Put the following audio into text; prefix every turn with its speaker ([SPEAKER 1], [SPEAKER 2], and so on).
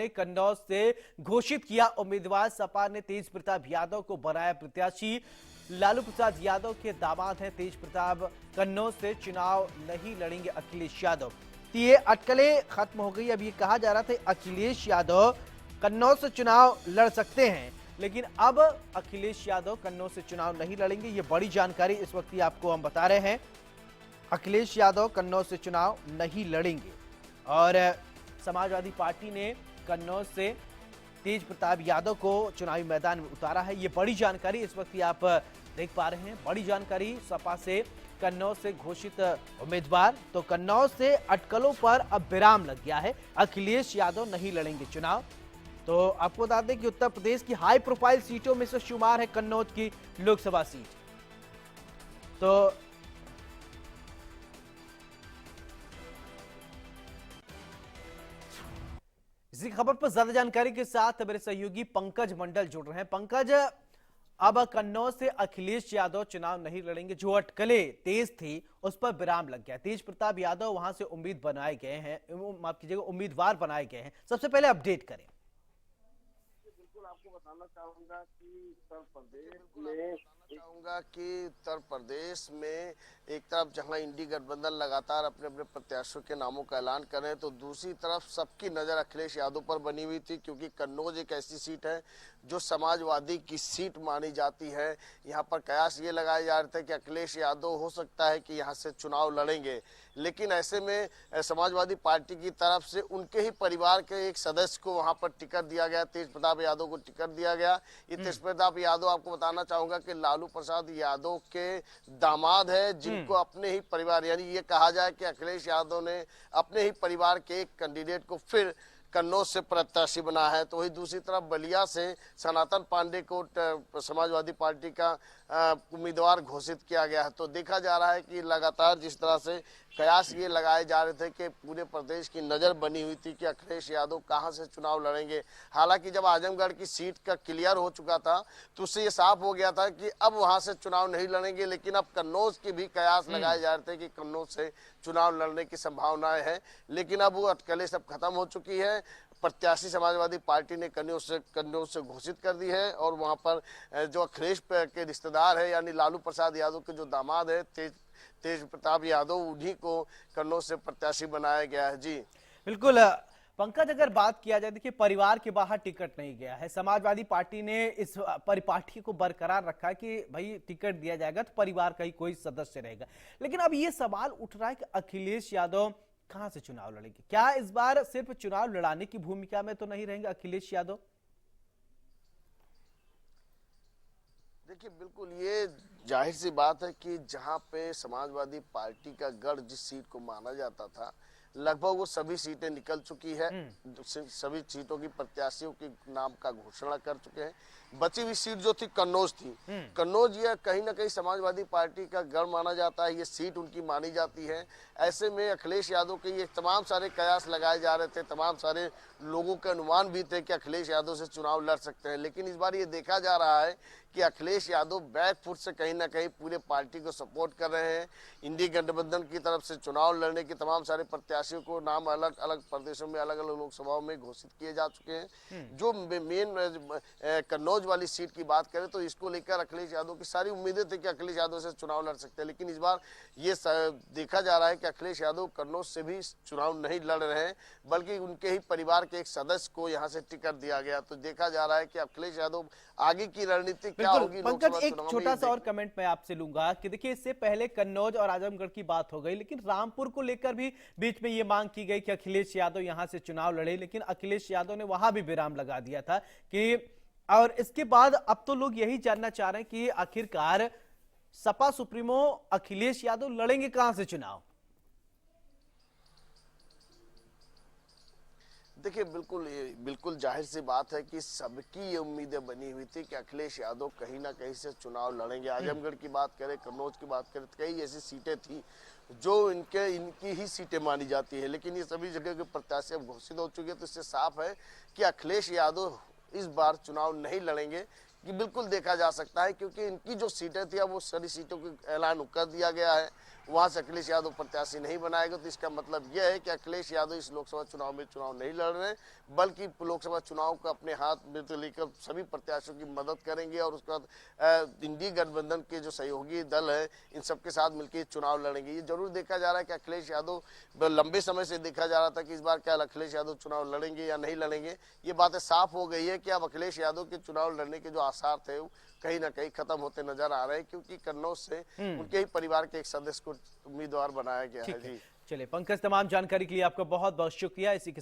[SPEAKER 1] ने कन्नौज से घोषित किया उम्मीदवार। सपा ने तेज प्रताप यादव को बनाया प्रत्याशी। लालू प्रसाद यादव के दामाद हैं तेज प्रताप। कन्नौज से चुनाव नहीं लड़ेंगे अखिलेश यादव। तो ये अटकलें खत्म हो गई। अब ये कहा जा रहा था अखिलेश यादव कन्नौज से चुनाव लड़ सकते हैं, लेकिन अब अखिलेश यादव कन्नौज से चुनाव नहीं लड़ेंगे। ये बड़ी जानकारी इस वक्त आपको हम बता रहे हैं। अखिलेश यादव कन्नौज से चुनाव नहीं लड़ेंगे और समाजवादी पार्टी ने कन्नौज से तेज प्रताप यादव को चुनावी मैदान में उतारा है। ये बड़ी जानकारी इस वक्त आप देख पा रहे हैं। बड़ी जानकारी, सपा से कन्नौज से घोषित उम्मीदवार। तो कन्नौज से अटकलों पर अब विराम लग गया है। अखिलेश यादव नहीं लड़ेंगे चुनाव। तो आपको बता दें कि उत्तर प्रदेश की हाई प्रोफाइल सीटों में से शुमार है कन्नौज की लोकसभा सीट। तो इसी खबर पर ज्यादा जानकारी के साथ मेरे सहयोगी पंकज मंडल जुड़ रहे हैं। पंकज, अब कन्नौज से अखिलेश यादव चुनाव नहीं लड़ेंगे। जो अटकलें तेज थी उस पर विराम लग गया। तेज प्रताप यादव वहां से माफ कीजिएगा, उम्मीदवार बनाए गए हैं। सबसे पहले अपडेट करें।
[SPEAKER 2] बिल्कुल आपको बताना चाहूंगा कि उत्तर प्रदेश में एक तरफ जहां इंडी गठबंधन लगातार अपने अपने प्रत्याशियों के नामों का ऐलान कर रहे हैं, तो दूसरी तरफ सबकी नजर अखिलेश यादव पर बनी हुई थी, क्योंकि कन्नौज एक ऐसी सीट है जो समाजवादी की सीट मानी जाती है। यहाँ पर कयास ये लगाए जा रहे थे कि अखिलेश यादव हो सकता है कि यहाँ से चुनाव लड़ेंगे, लेकिन ऐसे में समाजवादी पार्टी की तरफ से उनके ही परिवार के एक सदस्य को वहां पर टिकट दिया गया। तेज प्रताप यादव को टिकट दिया गया। ये तेज प्रताप यादव, आपको बताना चाहूंगा कि लालू प्रसाद यादव के दामाद है, जिनको अपने ही परिवार, यानी ये कहा जाए कि अखिलेश यादव ने अपने ही परिवार के एक कैंडिडेट को फिर कन्नौज से प्रत्याशी बना है। तो वही दूसरी तरफ बलिया से सनातन पांडे को समाजवादी पार्टी का उम्मीदवार घोषित किया गया है। तो देखा जा रहा है कि लगातार जिस तरह से कयास ये लगाए जा रहे थे कि पूरे प्रदेश की नजर बनी हुई थी कि अखिलेश यादव कहां से चुनाव लड़ेंगे। हालांकि जब आजमगढ़ की सीट का क्लियर हो चुका था तो उससे ये साफ हो गया था कि अब वहां से चुनाव नहीं लड़ेंगे, लेकिन अब कन्नौज के भी कयास लगाए जा रहे थे कि कन्नौज से चुनाव लड़ने की संभावनाएं हैं। लेकिन अब वो अटकलें सब खत्म हो चुकी है। प्रत्याशी समाजवादी पार्टी ने कन्नौज से घोषित कर दी है और वहां पर जो अखिलेश के रिश्तेदार है, यानी लालू प्रसाद यादव के जो दामाद है तेज प्रताप यादव, उन्हीं को कन्नौज से प्रत्याशी बनाया गया है। जी
[SPEAKER 1] बिल्कुल पंकज, अगर बात किया जाए, देखिए परिवार के बाहर टिकट नहीं गया है। समाजवादी पार्टी ने इस परिपाटी को बरकरार रखा है कि भाई टिकट दिया जाएगा तो परिवार का ही कोई सदस्य रहेगा। लेकिन अब ये सवाल उठ रहा है कि अखिलेश यादव कहां से चुनाव लड़ेंगे। क्या इस बार सिर्फ चुनाव लड़ाने की भूमिका में तो नहीं रहेंगे अखिलेश यादव?
[SPEAKER 2] देखिए, बिल्कुल ये जाहिर सी बात है कि जहां पे समाजवादी पार्टी का गढ़ जिस सीट को माना जाता था, लगभग वो सभी सीटें निकल चुकी है। सभी सीटों की प्रत्याशियों के नाम का घोषणा कर चुके हैं। बची हुई सीट जो थी कन्नौज थी। कन्नौज ये कहीं ना कहीं समाजवादी पार्टी का गढ़ माना जाता है, ये सीट उनकी मानी जाती है। ऐसे में अखिलेश यादव के ये तमाम सारे कयास लगाए जा रहे थे, तमाम सारे लोगों के अनुमान भी थे कि अखिलेश यादव से चुनाव लड़ सकते हैं। लेकिन इस बार ये देखा जा रहा है कि अखिलेश यादव बैकफुट से कहीं ना कहीं पूरे पार्टी को सपोर्ट कर रहे हैं। इंडी गठबंधन की तरफ से चुनाव लड़ने के तमाम सारे प्रत्याशियों को नाम अलग अलग प्रदेशों में, अलग अलग लोकसभाओं में घोषित किए जा चुके हैं। जो मेन कन्नौज वाली सीट की बात करें तो इसको लेकर अखिलेश यादव की सारी उम्मीदें थी कि अखिलेश यादव से चुनाव लड़ सकते हैं। लेकिन इस बार ये देखा जा रहा है कि अखिलेश यादव कन्नौज से भी चुनाव नहीं लड़ रहे हैं, बल्कि उनके ही परिवार के एक सदस्य को यहाँ से टिकट दिया गया। तो देखा जा रहा है कि अखिलेश यादव आगे की रणनीति क्या होगी।
[SPEAKER 1] पंकज, एक छोटा सा और कमेंट मैं आपसे लूंगा कि देखिए इससे पहले कन्नौज और आजमगढ़ की बात हो गई, लेकिन रामपुर को लेकर भी बीच में ये मांग की गई कि अखिलेश यादव यहां से चुनाव लड़े, लेकिन अखिलेश यादव ने वहां भी विराम लगा दिया था कि, और इसके बाद अब तो लोग यही जानना चाह रहे हैं कि आखिरकार सपा सुप्रीमो अखिलेश यादव लड़ेंगे कहां से चुनाव।
[SPEAKER 2] देखिए, बिल्कुल जाहिर सी बात है कि सबकी ये उम्मीदें बनी हुई थी कि अखिलेश यादव कहीं ना कहीं से चुनाव लड़ेंगे। आजमगढ़ की बात करें, कन्नौज की बात करें, तो कई ऐसी सीटें थी जो इनकी ही सीटें मानी जाती है। लेकिन ये सभी जगह के प्रत्याशी अब घोषित हो चुके हैं। तो इससे साफ है कि अखिलेश यादव इस बार चुनाव नहीं लड़ेंगे, कि बिल्कुल देखा जा सकता है, क्योंकि इनकी जो सीटें थी अब वो सारी सीटों का ऐलान कर दिया गया है। वहां से अखिलेश यादव प्रत्याशी नहीं बनाएगा, तो इसका मतलब यह है कि अखिलेश यादव इस लोकसभा चुनाव में चुनाव नहीं लड़ रहे, बल्कि लोकसभा चुनाव को अपने हाथ में तो लेकर सभी प्रत्याशियों की मदद करेंगे और उसके बाद इंडी गठबंधन के जो सहयोगी दल है इन सबके साथ मिलकर चुनाव लड़ेंगे। ये जरूर देखा जा रहा है कि अखिलेश यादव, लंबे समय से देखा जा रहा था कि इस बार क्या अखिलेश यादव चुनाव लड़ेंगे या नहीं लड़ेंगे। ये बातें साफ हो गई है कि अब अखिलेश यादव के चुनाव लड़ने के जो आसार थे कहीं ना कहीं खत्म होते नजर आ रहे हैं, क्योंकि कन्नौज से उनके ही परिवार के एक सदस्य को उम्मीदवार बनाया गया है। जी
[SPEAKER 1] चलिए पंकज, तमाम जानकारी के लिए आपका बहुत बहुत शुक्रिया। इसी के